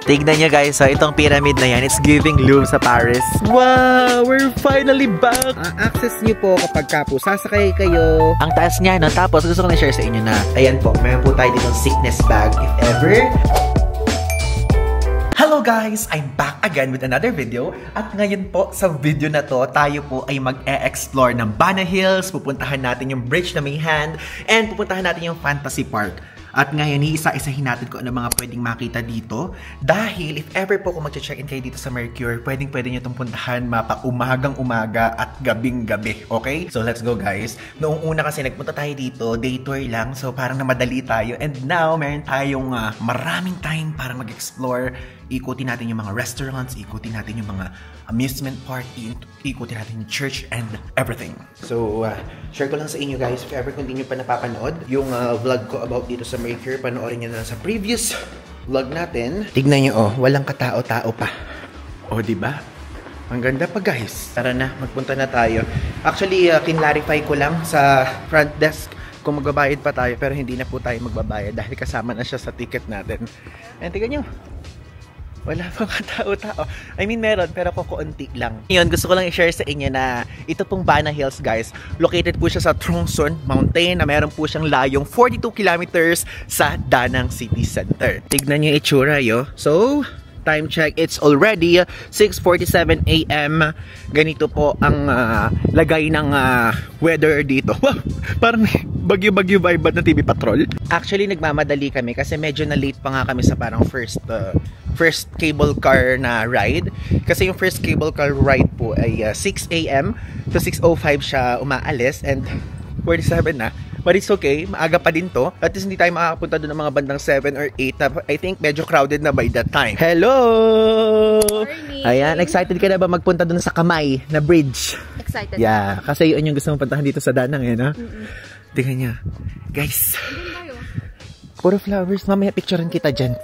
Tignan nyo guys, so itong pyramid na yan, it's giving Louvre sa Paris. Wow! We're finally back! Access nyo po kapag ka po sasakay kayo. Ang taas niya, no? Tapos gusto ko na-share sa inyo na, ayan po, meron po tayo ditong sickness bag if ever. Hello guys! I'm back again with another video. At ngayon po, sa video na to, tayo po ay mag-e-explore ng Bana Hills. Pupuntahan natin yung bridge na may hand. And pupuntahan natin yung Fantasy Park. At ngayon, iisa-isahin natin kung ano mga pwedeng makita dito. Dahil, if ever po kung mag-check-in kayo dito sa Mercure, pwedeng-pwede nyo itong puntahan mapa umagang-umaga at gabing-gabi. Okay? So, let's go guys. Noong una kasi nagpunta tayo dito, day tour lang. So, parang namadali tayo. And now, meron tayong maraming time para mag-explore. Ikutin natin yung mga restaurants, ikutin natin yung mga amusement park, ikutin natin yung church and everything. So, share ko lang sa inyo guys, if ever kung hindi nyo pa napapanood, yung vlog ko about dito sa Mercure, panoorin nyo na sa previous vlog natin. Tignan nyo, oh, walang katao-tao pa. Oh, diba? Ang ganda pa guys. Tara na, magpunta na tayo. Actually, kinlarify ko lang sa front desk kung magbabayad pa tayo, pero hindi na po tayo magbabayad dahil kasama na siya sa ticket natin. And tignan nyo. Wala pang katao-tao. I mean, meron, pero kukunti lang. Ngayon, gusto ko lang i-share sa inyo na ito pong Bana Hills, guys. Located po siya sa Trongson Mountain na meron po siyang layong 42 kilometers sa Danang City Center. Tignan nyo yung itsura, yo. So, time check, it's already 6:47 AM. Ganito po ang lagay ng weather dito. Wow, parang bagyo-bagyo vibe na TV Patrol. Actually, nagmamadali kami kasi medyo na late pa nga kami sa parang first cable car na ride. Kasi yung first cable car ride po ay 6 AM to 6:05 siya umaalis and 47 na. But it's okay, maaga pa din to. At least hindi tayo makakapunta doon ng mga bandang 7 or 8. I think medyo crowded na by that time. Hello! Morning! Ayan, excited ka na ba magpunta doon sa Kamay na bridge? Excited. Yeah, kasi yun yung gusto mong puntahan dito sa Danang, no? Tingnan niya. Guys, puro flowers. Mamaya picturean kita dyan.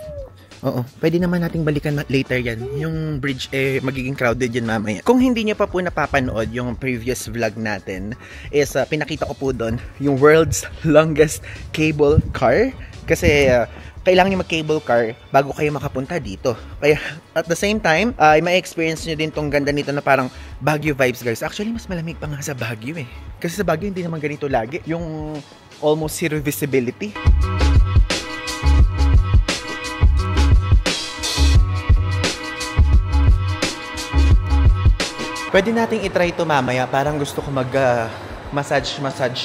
Oo, pwede naman nating balikan later yan. Yung bridge, magiging crowded yan mamaya. Kung hindi nyo pa po napapanood yung previous vlog natin, is pinakita ko po doon yung world's longest cable car. Kasi kailangan nyo mag-cable car bago kayo makapunta dito. Kaya at the same time, may experience nyo din tong ganda nito na parang Baguio vibes guys. Actually, mas malamig pa nga sa Baguio eh. Kasi sa Baguio hindi naman ganito lagi. Yung almost zero visibility. Pwede nating itry ito mamaya, parang gusto ko massage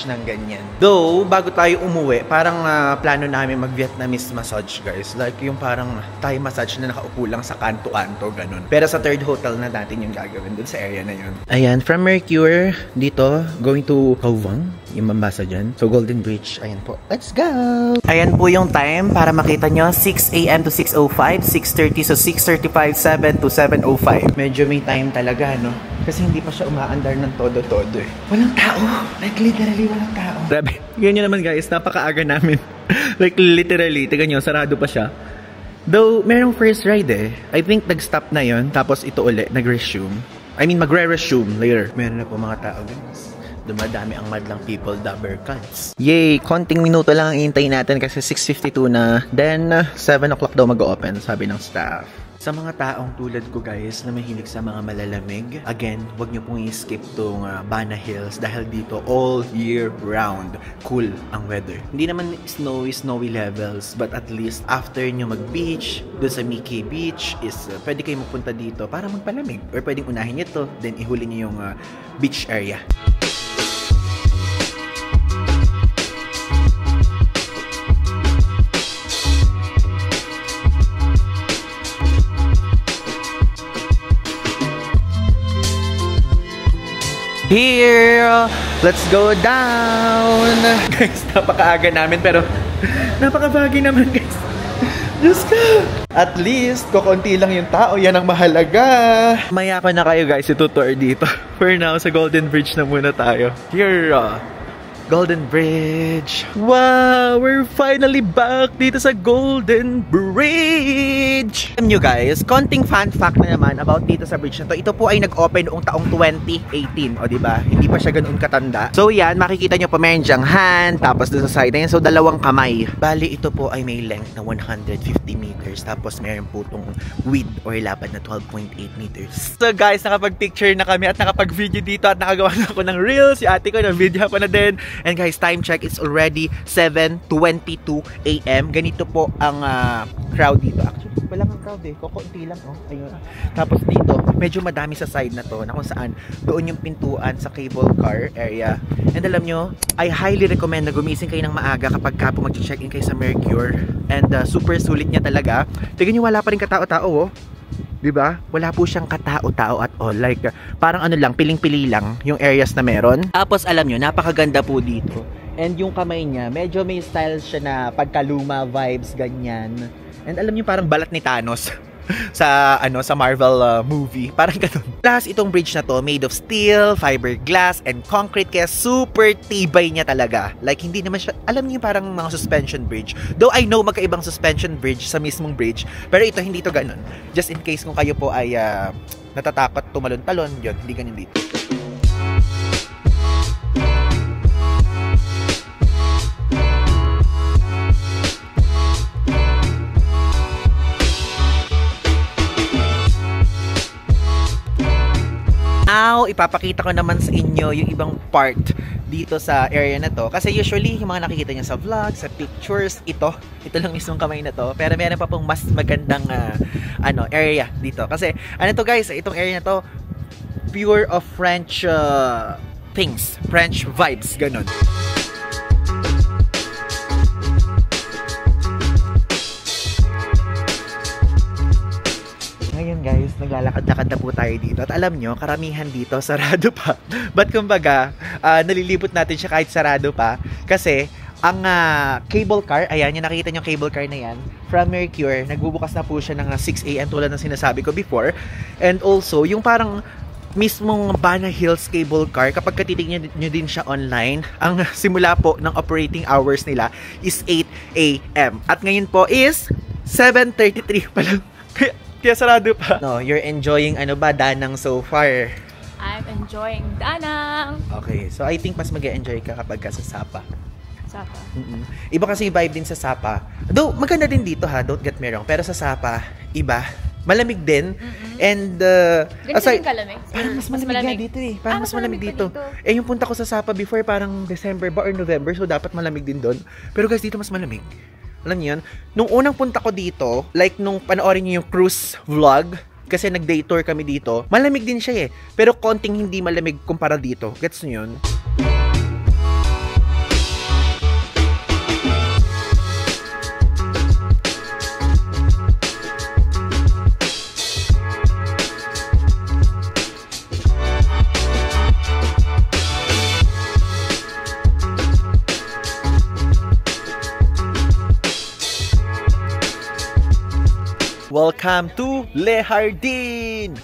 ng ganyan. Though, bago tayo umuwi, parang plano namin mag-Vietnamese massage, guys. Like yung parang Thai massage na nakaupo lang sa kanto-kanto, ganun. Pero sa third hotel na natin yung gagawin dun sa area na yun. Ayan, from Mercure, dito, going to Hawang, yung mambasa dyan. So, Golden Bridge, ayan po. Let's go! Ayan po yung time para makita nyo, 6 AM to 6:05, 6:30, so 6:35, 7 to 7:05. Medyo may time talaga, no? Kasi hindi pa siya umaandar ng todo-todo eh. Walang tao. Like literally walang tao. Grabe. Ganyan naman guys, napakaaga namin. Like literally, tignan nyo, sarado pa siya. Though, merong first ride eh. I think nag-stop na yon, tapos ito ulit, nag-resume. I mean, magre-resume later. Meron na po mga tao guys. Dumadami ang madlang people, dabber cats. Yay! Konting minuto lang ang hintayin natin kasi 6:52 na. Then, 7 o'clock daw mag-open, sabi ng staff. Sa mga taong tulad ko guys na mahilig sa mga malalamig, again, huwag nyo pong i-skip tong Bana Hills dahil dito all year round cool ang weather. Hindi naman snowy levels, but at least after nyo mag-beach, dun sa Mickey Beach is pwede kayo magpunta dito para magpalamig. Or pwedeng unahin nyo to, then ihuli nyo yung beach area. Here! Let's go down! Guys, napakaaga namin pero napakabagi naman guys. Diyos ko! At least, kukunti lang yung tao. Yan ang mahalaga. Maya ko na kayo guys itutour dito. For now, sa Golden Bridge na muna tayo. Here! Golden Bridge. Wow! We're finally back dito sa Golden Bridge! Alam nyo guys, konting fun fact na naman about dito sa bridge na to. Ito po ay nag-open noong taong 2018. O diba? Hindi pa siya ganoon katanda. So yan, makikita nyo po meron dyang hand, tapos doon sa side na yan. So dalawang kamay. Bali, ito po ay may length na 150 meters. Tapos meron po itong width or lapad na 12.8 meters. So guys, nakapag-picture na kami at nakapag-video dito at nakagawa na ako ng reels. Si ate ko, ng-video ko na din. And guys, time check, it's already 7:22 AM. Ganito po ang crowd dito. Actually, wala mang crowd eh. Kukunti lang, oh. Ayun. Tapos dito, medyo madami sa side na to na kung saan doon yung pintuan sa cable car area. And alam nyo, I highly recommend na gumising kayo ng maaga kapag ka po mag-check-in kayo sa Mercure. And super sulit niya talaga. Tignan nyo, wala pa rin katao-tao, oh. Diba? Wala po siyang katao-tao at all. Like, parang ano lang, piling-pili lang yung areas na meron. Tapos alam nyo, napakaganda po dito. And yung kamay niya, medyo may style siya na pagkaluma vibes, ganyan. And alam nyo, parang balat ni Thanos sa sa Marvel movie. Parang ganun. Plus, itong bridge na to, made of steel, fiberglass, and concrete. Kaya super tibay niya talaga. Like, hindi naman siya, alam niyo parang mga suspension bridge. Though I know magkaibang suspension bridge sa mismong bridge. Pero ito, hindi to ganun. Just in case kung kayo po ay natatakot tumalon-talon, yun, hindi ganun dito. Now, ipapakita ko naman sa inyo yung ibang part dito sa area na to. Kasi usually, yung mga nakikita nyo sa vlog, sa pictures, ito lang mismong kamay na to. Pero meron pa pong mas magandang area dito. Kasi, ano to guys, itong area na to, pure of French things, French vibes, ganun. Ngayon guys, naglalakad-lakad na po tayo dito. At alam nyo, karamihan dito, sarado pa. But kumbaga, nalilibot natin siya kahit sarado pa. Kasi, ang cable car, ayan, yung nakita nyo cable car na yan, from Mercure, nagbubukas na po siya ng 6 AM tulad ng sinasabi ko before. And also, yung parang mismong Bana Hills cable car, kapag katitignan nyo din siya online, ang simula po ng operating hours nila is 8 AM. At ngayon po is 7:33 pa lang. Kaya sarado pa. No, you're enjoying Danang so far? I'm enjoying Danang. Okay, so I think mas mag-enjoy ka kapag ka sa Sapa. Sapa. Iba kasi vibe din sa Sapa. Though, maganda din dito ha, don't get me wrong. Pero sa Sapa, iba. Malamig din. And, aside, kalamig? Parang mas malamig dito eh. Parang mas malamig dito. Eh, yung punta ko sa Sapa before, parang December ba or November, so dapat malamig din doon. Pero guys, dito mas malamig. Alam niyo yan? Nung unang punta ko dito, like nung panoorin niyo yung cruise vlog, kasi nag-day tour kami dito, malamig din siya eh. Pero konting hindi malamig kumpara dito. Gets niyo yun? Welcome to Le Jardin!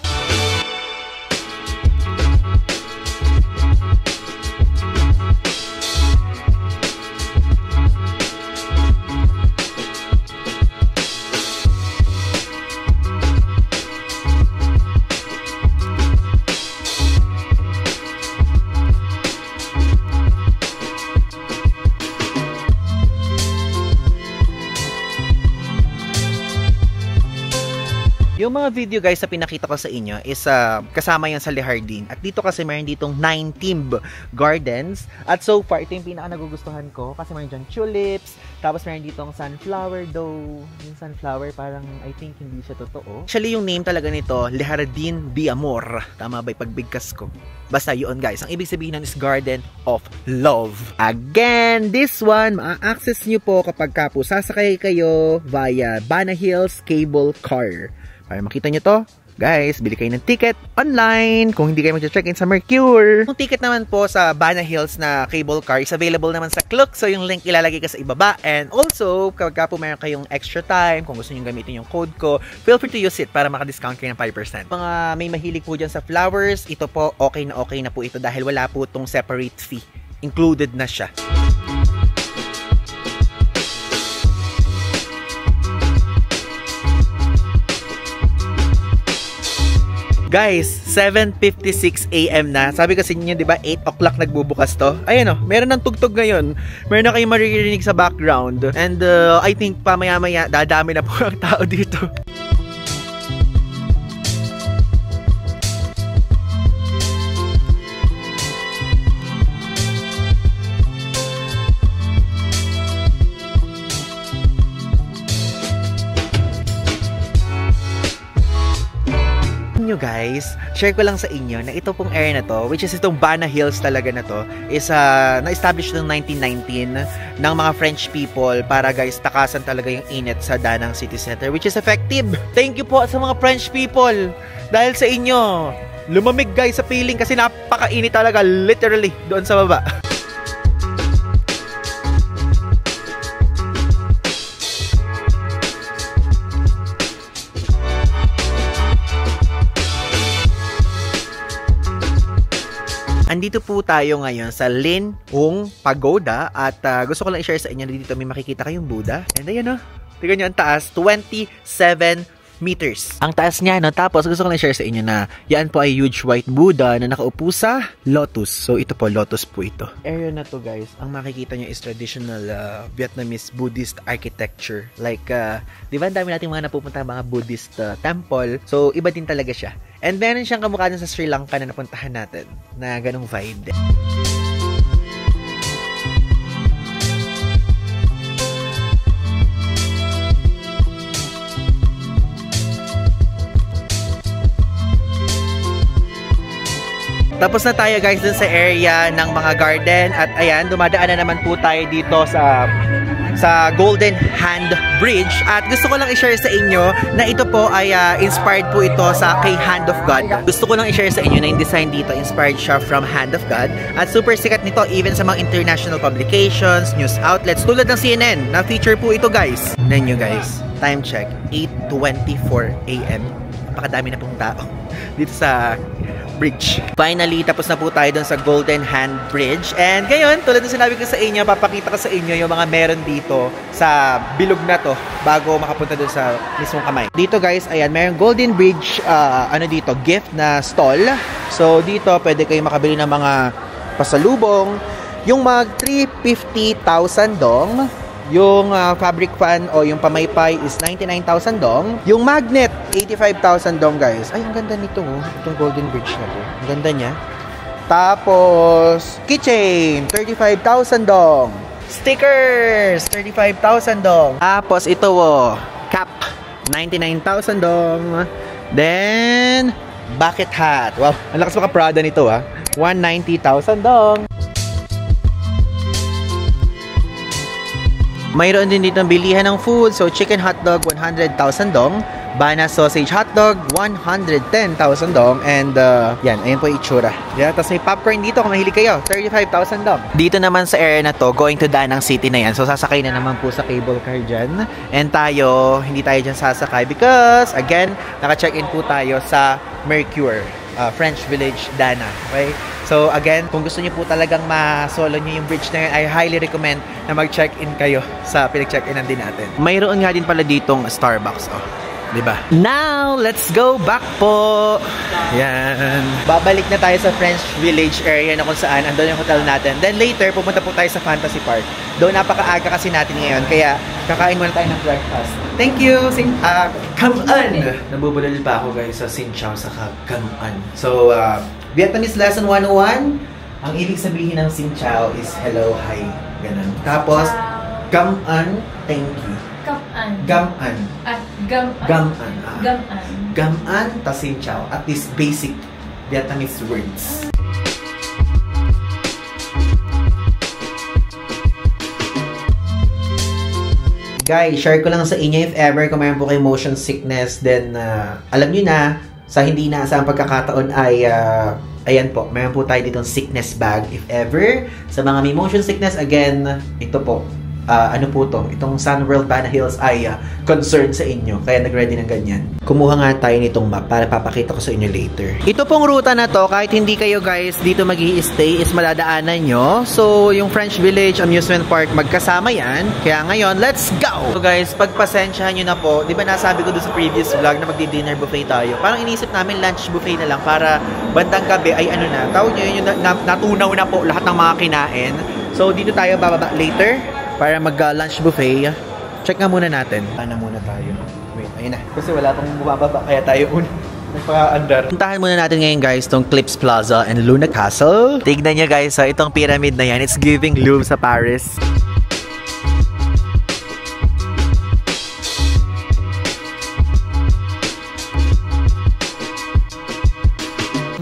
Yung mga video guys na pinakita ko sa inyo is kasama yan sa Le Jardin. At dito kasi mayroon ditong 9 Timb Gardens. At so far, ito yung pinaka nagugustuhan ko kasi mayroon dyan tulips. Tapos mayroon ditong sunflower though. Yung sunflower parang I think hindi siya totoo. Actually yung name talaga nito, Le Jardin de Amor. Tama ba yung pagbigkas ko? Basta yun guys. Ang ibig sabihin nun is Garden of Love. Again, this one, ma-access nyo po kapag ka po sasakay kayo via Bana Hills Cable Car. Para makita nyo to, guys, bili kayo ng ticket online kung hindi kayo mag-check-in sa Mercure. Yung ticket naman po sa Bana Hills na cable car is available naman sa Klook. So yung link ilalagay ka sa ibaba. And also, kapag po meron kayong extra time, kung gusto nyo gamitin yung code ko, feel free to use it para maka-discount kayo ng 5%. Mga may mahilig po dyan sa flowers, ito po okay na po ito dahil wala po itong separate fee. included na siya. Guys, 7:56 AM na. Sabi kasi niyo, 'di ba, 8 o'clock nagbubukas 'to. Ayan oh, meron ng tugtog ngayon. Meron na kayong maririnig sa background. And I think pamaya-maya dadami na po ang tao dito. Guys, share ko lang sa inyo na ito pong area na to, which is itong Bana Hills talaga na to, is na-establish noong 1919 ng mga French people para guys takasan talaga yung init sa Danang City Center, which is effective. Thank you po sa mga French people. Dahil sa inyo, lumamig guys sa feeling kasi napakainit talaga literally doon sa baba. Andito po tayo ngayon sa Lin Hung Pagoda at gusto ko lang i-share sa inyo na dito may makikita kayong Buddha. And ayan o, tignan nyo ang taas, 27 meters. Ang taas niya, no? Tapos gusto ko lang i-share sa inyo na yan po ay huge white Buddha na nakaupo sa lotus. So ito po, lotus po ito. Area na to guys, ang makikita nyo is traditional Vietnamese Buddhist architecture. Like, di ba ang dami natin mga napupunta mga Buddhist temple. So iba din talaga siya. And meron siyang kamukha sa Sri Lanka na napuntahan natin na ganong vibe. Tapos na tayo guys dun sa area ng mga garden at ayan, dumadaan na naman po tayo dito sa Golden Hand Bridge at gusto ko lang i-share sa inyo na ito po ay inspired po ito sa kay Hand of God. Gusto ko lang i-share sa inyo na yung design dito inspired siya from Hand of God at super sikat nito even sa mga international publications, news outlets tulad ng CNN na feature po ito guys. Tignan nyo guys, time check, 8:24 AM. Napakadami na pong tao dito sa bridge. Finally, tapos na po tayo dun sa Golden Hand Bridge. And ngayon, tulad ng sinabi ko sa inyo, papakita ko sa inyo yung mga meron dito sa bilog na to bago makapunta dun sa mismong kamay. Dito guys, ayan, mayroong Golden Bridge, dito, gift na stall. So dito, pwede kayo makabili ng mga pasalubong. Yung mag 350,000 dong. Yung fabric fan o yung pamaypay is 99,000 dong. Yung magnet, 85,000 dong guys. Ay, ang ganda nito oh. Itong Golden Bridge na to. Ang ganda niya. Tapos, keychain, 35,000 dong. Stickers, 35,000 dong. Tapos, ito oh, cap, 99,000 dong. Then, bucket hat. Wow, ang lakas maka-Prada nito ah. 190,000 dong. Mayroon din dito ng bilihan ng food. So, chicken hotdog, 100,000 dong. Bana sausage hotdog, 110,000 dong. And, yan, ayan po yung itsura. Yeah, tapos may popcorn dito kung mahilig kayo, 35,000 dong. Dito naman sa area na to, going to Danang City na yan. So, sasakay na naman po sa cable car dyan. And tayo, hindi tayo dyan sasakay because, again, naka-check-in po tayo sa Mercure, French Village, Dana. Okay? So, again, kung gusto niyo po talagang ma-solo niyo yung bridge na yun, I highly recommend na mag-check-in kayo sa pinag-check-inan din natin. Mayroon nga din pala ditong Starbucks, oh. Diba? Now, let's go back po! Yan. Babalik na tayo sa French Village area na kung saan andun yung hotel natin. Then later, pupunta po tayo sa Fantasy Park. Doon napakaaga kasi natin ngayon, kaya kakain muna tayo ng breakfast. Thank you! Kam-an! Nabubulol pa ako guys sa Sin Chow sa Kam-an. So, Vietnamese lesson 101, ang ibig sabihin ng Sin Chow is hello, hi, ganun. Tapos, Kam-an, thank you. Kam-an. Gam-an. At gam-an. Gam-an. Gam-an. Gam-an, tas Sin Chow. At least basic Vietnamese words. Guys, share ko lang sa inyo if ever kung mayroon po kayo motion sickness, then alam nyo na, sa hindi inaasahang pagkakataon ay ayan po, mayroon po tayo ditong sickness bag if ever. Sa mga may motion sickness, again, ito po, ano po to, itong Sun World Bana Hills ay concerned sa inyo. Kaya nag-ready ng ganyan. Kumuha nga tayo nitong map para papakita ko sa inyo later. Ito pong ruta na to, kahit hindi kayo guys dito mag-i-stay, is madadaanan nyo. So, yung French Village Amusement Park, magkasama yan. Kaya ngayon, let's go! So guys, pagpasensyahan nyo na po, di ba nasabi ko doon sa previous vlog na magdi-dinner buffet tayo? Parang inisip namin lunch buffet na lang para bandang gabi ay ano na, tawag nyo yun, natunaw na po lahat ng mga kinain. So, dito tayo bababa later para mag-lunch buffet. Check nga muna natin. Ano muna tayo? Wait, ayun na. Kasi wala pang bumababa, kaya tayo nagpa-andar. Puntahan muna natin ngayon guys tong Clips Plaza and Luna Castle. Tignan nyo guys, itong pyramid na yan. It's giving Louvre sa Paris.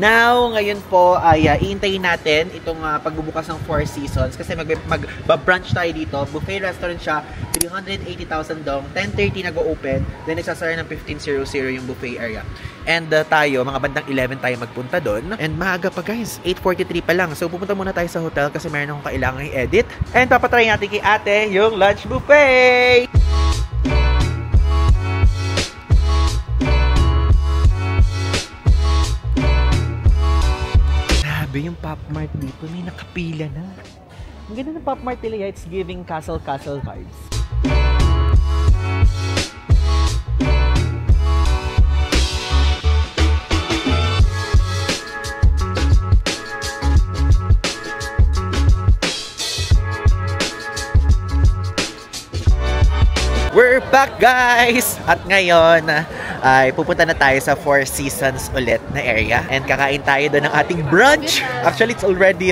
Now, ngayon po ay iintayin natin itong pagbubukas ng Four Seasons kasi mag-brunch tayo dito. Buffet restaurant siya, 380,000 dong, 10:30 nag-o-open, then nagsasara ng 15:00 yung buffet area. And tayo, mga bandang 11 tayo magpunta doon. And maaga pa guys, 8:43 pa lang. So pupunta muna tayo sa hotel kasi meron akong kailangan i-edit. And papatry natin kay ate yung lunch buffet! Yung Pop Mart dito, may nakapila na. Ang ganda ng Pop Mart nila, it's giving castle vibes. We're back guys! At ngayon ay pupunta na tayo sa Four Seasons ulit na area and kakain tayo doon ng ating brunch. Actually, it's already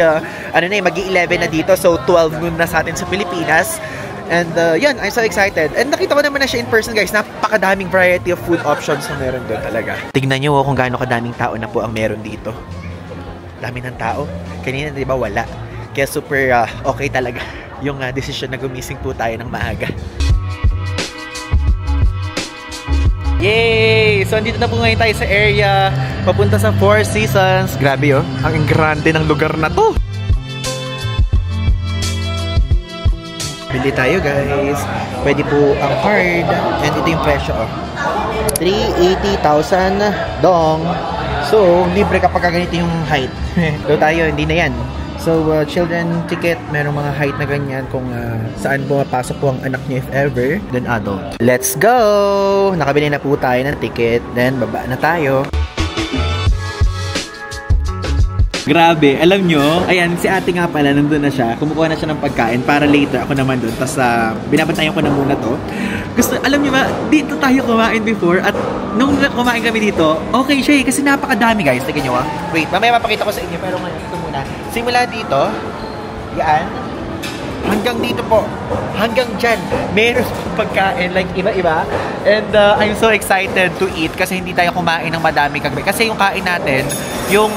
magi-11 na dito, so 12 noon na sa atin sa Pilipinas. And yun, I'm so excited. And nakita ko naman na siya in person guys, napakadaming variety of food options na meron doon talaga. Tignan nyo kung gaano kadaming tao na po ang meron dito. Dami ng tao. Kanina di ba wala? Kaya super okay talaga yung decision na gumising po tayo ng maaga. Yay! So, andito na po ngayon tayo sa area. Papunta sa Four Seasons. Grabe oh, ang grande ng lugar na to. Bili tayo guys. Pwede po ang card. And ito yung presyo oh. 380,000 dong. So, libre kapag ganito yung height. So, tayo, hindi na yan. So, children ticket, merong mga height na ganyan kung saan pumapasok po ang anak niya if ever. Then adult. Let's go! Nakabili na po tayo ng ticket. Then, baba na tayo. Grabe, alam nyo, ayan, si ate nga pala, nandun na siya. Kumukuha na siya ng pagkain para later ako naman dun. Tapos, binabantayan ko na muna to. Gusto, alam nyo ba, dito tayo kumain before at nung kumain kami dito, okay siya eh, kasi napakadami guys. Tignan nyo Wait, mamaya mapakita ko sa inyo, pero ngayon, ito muna. Simula dito, yan, hanggang dito po, hanggang dyan, meron pagkain, like iba-iba. And I'm so excited to eat kasi hindi tayo kumain ng madami kagabi. Kasi yung kain natin, yung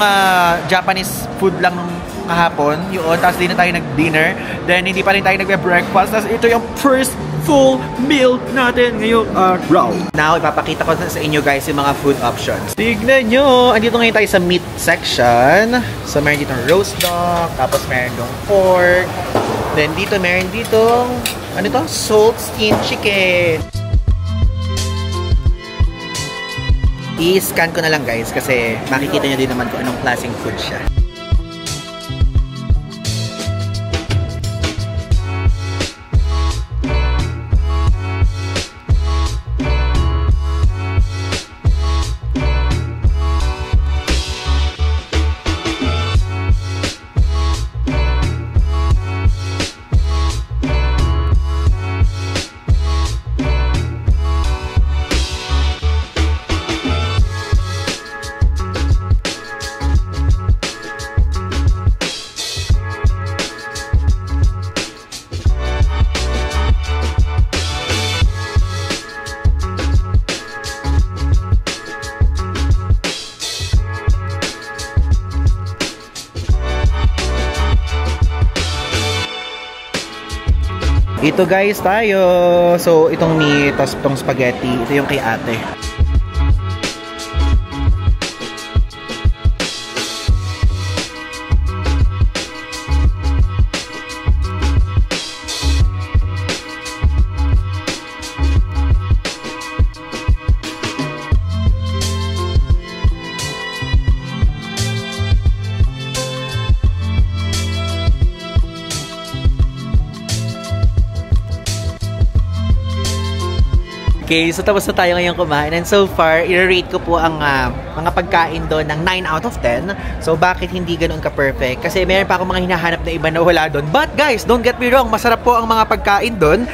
Japanese food lang nung kahapon, yun, tapos di na tayo nag-dinner, then hindi pa rin tayo nag-breakfast, tapos ito yung first full meal natin ngayong araw. Now, ipapakita ko sa inyo guys yung mga food options. Tignan nyo! Andito ngayon tayo sa meat section. So, meron ditong roast dog, tapos meron ditong pork, then dito meron ditong, ano to? Salt skin chicken. I-scan ko na lang guys kasi makikita nyo din naman kung anong klaseng food siya. Ito guys tayo. So itong meat, tapos itong spaghetti, ito yung kay ate. Okay, so tapos na tayo ngayong kumain. And so far, i-rate ko po ang mga pagkain doon ng 9 out of 10. So bakit hindi ganun ka-perfect? Kasi meron pa akong mga hinahanap na iba na wala doon. But guys, don't get me wrong, masarap po ang mga pagkain doon.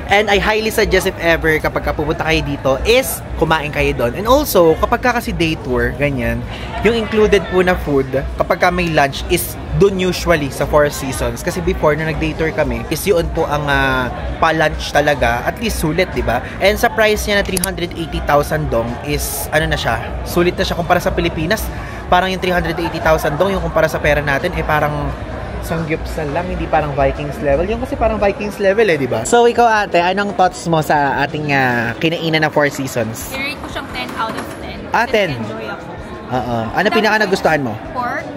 And I highly suggest if ever kapag pupunta kayo dito is kumain kayo doon. And also, kapag kasi day tour, ganyan, yung included po na food, kapag may lunch is doon usually sa Four Seasons. Kasi before na nag-day tour kami, is yun po ang pa-lunch talaga. At least sulit, di ba? And sa price niya na 380,000 dong is, ano na siya, sulit na siya kumpara sa Pilipinas. Parang yung 380,000 dong, yung kumpara sa pera natin, eh parang sangyupsal lang, hindi parang Vikings level. Yung kasi parang Vikings level eh, di ba? So, ikaw ate, anong thoughts mo sa ating kinainan na Four Seasons? I-rate ko siyang 10 out of 10. 10. Enjoy ako. Oo. Ano pinaka nagustuhan mo? Pork.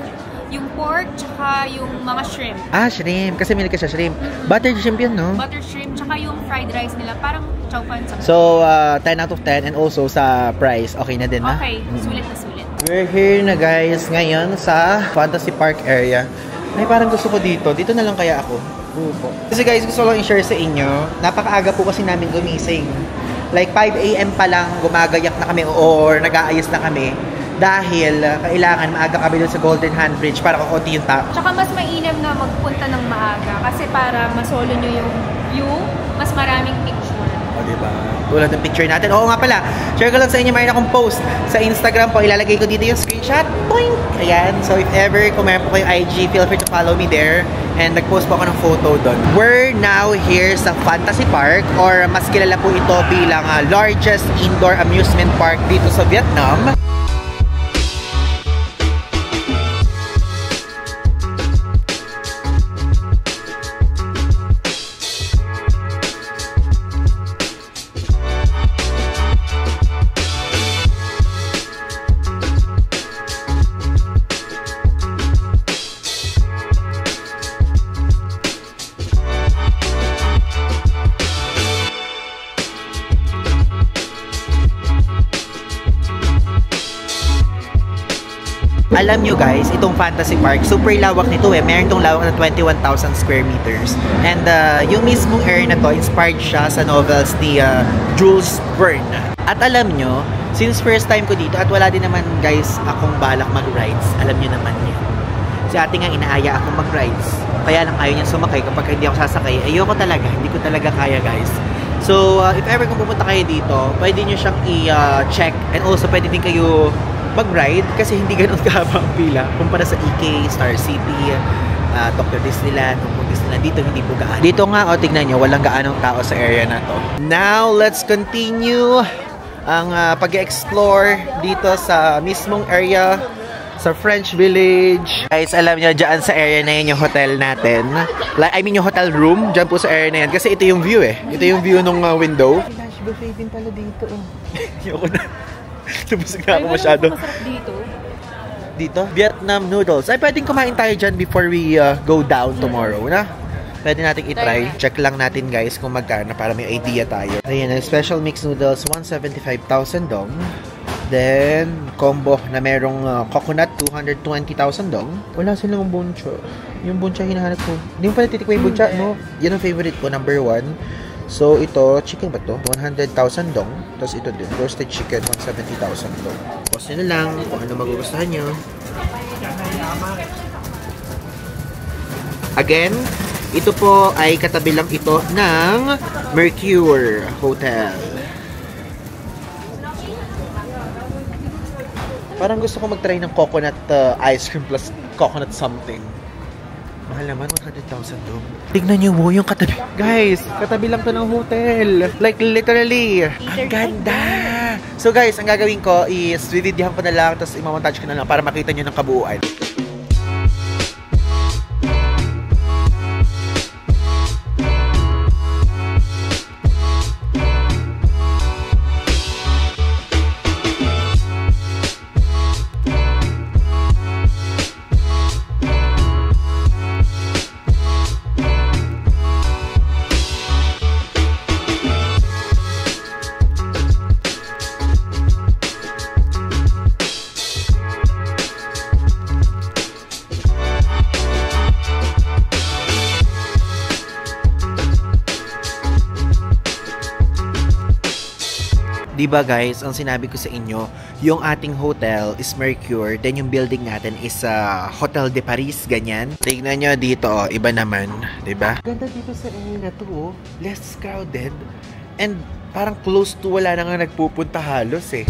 Yung pork, tsaka yung mga shrimp. Shrimp. Kasi minig ka sa shrimp. Buttered shrimp yun, no? Butter shrimp, tsaka yung fried rice nila. Parang chow fan. So, 10 out of 10 and also sa price, okay na din, ha? Okay. Sulit na sulit. We're here na guys ngayon sa Fantasy Park area. Ay, parang gusto ko dito. Dito na lang kaya ako. Buko. Kasi guys, gusto ko lang i-share sa inyo. Napakaaga po kasi namin gumising. Like 5 AM pa lang gumagayak na kami or nag-aayos na kami. Dahil kailangan maaga kami doon sa Golden Hand Bridge para kukunti yung tao. Tsaka mas mainam na magpunta ng maaga kasi para masolo nyo yung view, mas maraming picture. O, diba? Tulad ng picture natin. Oo nga pala, share ko lang sa inyo, mayroon akong post sa Instagram po. Ilalagay ko dito yung screenshot. Boing! Ayan. So, if ever, kung meron po kayo IG, feel free to follow me there. And nag-post po ako ng photo doon. We're now here sa Fantasy Park or mas kilala po ito bilang largest indoor amusement park dito sa Vietnam. Alam nyo guys, itong Fantasy Park, super lawak nito eh. Meron itong lawak na 21,000 square meters. And yung mismong area na to, inspired siya sa novels ni Jules Verne. At alam nyo, since first time ko dito, at wala din naman guys akong balak mag-rides. Alam nyo naman yun. Si ate nga inaaya akong mag-rides. Kaya lang ayaw niya sumakay kapag hindi ako sasakay. Ayoko talaga, hindi ko talaga kaya guys. So, if ever kung pupunta kayo dito, pwede nyo siyang i-check. And also, pwede din kayo mag-ride kasi hindi ganun kahaba ang pila kumpara sa EK, Star City, Dr. Disneyland, Disneyland. Dito hindi po gaano. Dito nga, tignan nyo, walang gaanong tao sa area na to. Now, let's continue ang pag-explore dito sa mismong area sa French Village. Guys, alam nyo, dyan sa area na yun yung hotel natin. Like, I mean yung hotel room, dyan po sa area na yan. Kasi ito yung view eh. Ito yung view ng window. Gosh, buffet din pala dito oh. Yoko na. Nabusog na ako masyado. Dito? Dito? Vietnam noodles. Ay, pwedeng kumain tayo dyan before we go down tomorrow, na? Pwede natin i-try. Check lang natin guys kung magkano para may idea tayo. Ayan, special mixed noodles, 175,000 dong. Then, combo na merong coconut, 220,000 dong. Wala silang buncha. Yung buncha hinahanap ko. Hindi mo pala titikman yung buncha, no? Yan ang favorite ko, number 1. So, ito, chicken ba to? 100,000 dong. Tapos ito din, roasted chicken, 170,000 dong. Post nyo na lang kung ano magugustuhan nyo. Again, ito po ay katabi lang ito ng Mercure Hotel. Parang gusto ko mag-try ng coconut ice cream plus coconut something. Mahal naman, 100,000 doon. Tignan nyo mo yung katabi. Guys, katabi lang to ng hotel. Like, literally. Ang ganda. So guys, ang gagawin ko is, videohan ko na lang, tapos imamontage ko na lang para makita nyo ng kabuuan. Diba guys, ang sinabi ko sa inyo, yung ating hotel is Mercure, then yung building natin is Hotel de Paris, ganyan. Tignan nyo dito, oh, iba naman, diba? Ganda dito sa area na to, oh. Less crowded, and parang close to wala na nga nagpupunta halos eh.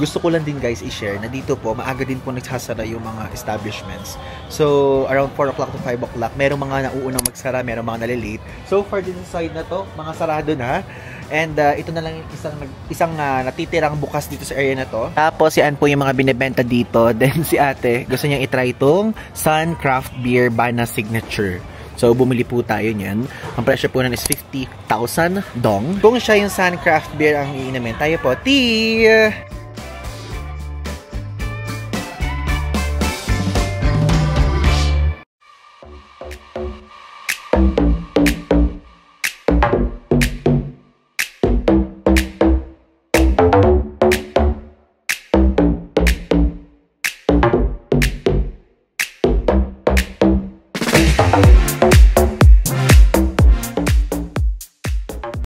Gusto ko lang din guys i-share na dito po maaga din po nagsasara yung mga establishments. So around 4 o'clock to 5 o'clock, merong mga nauunang magsara, merong mga nalilate. So far din sa side na to, mga sarado na. And ito na lang yung isang natitirang bukas dito sa area na to. Tapos yan po yung mga binebenta dito. Then si ate, gusto niyang itry itong Sun Craft Beer Bana Signature. So, bumili po tayo niyan. Ang presyo po nun is 50,000 dong. Kung siya yung Sun Craft Beer ang iinamin, tayo po, tea!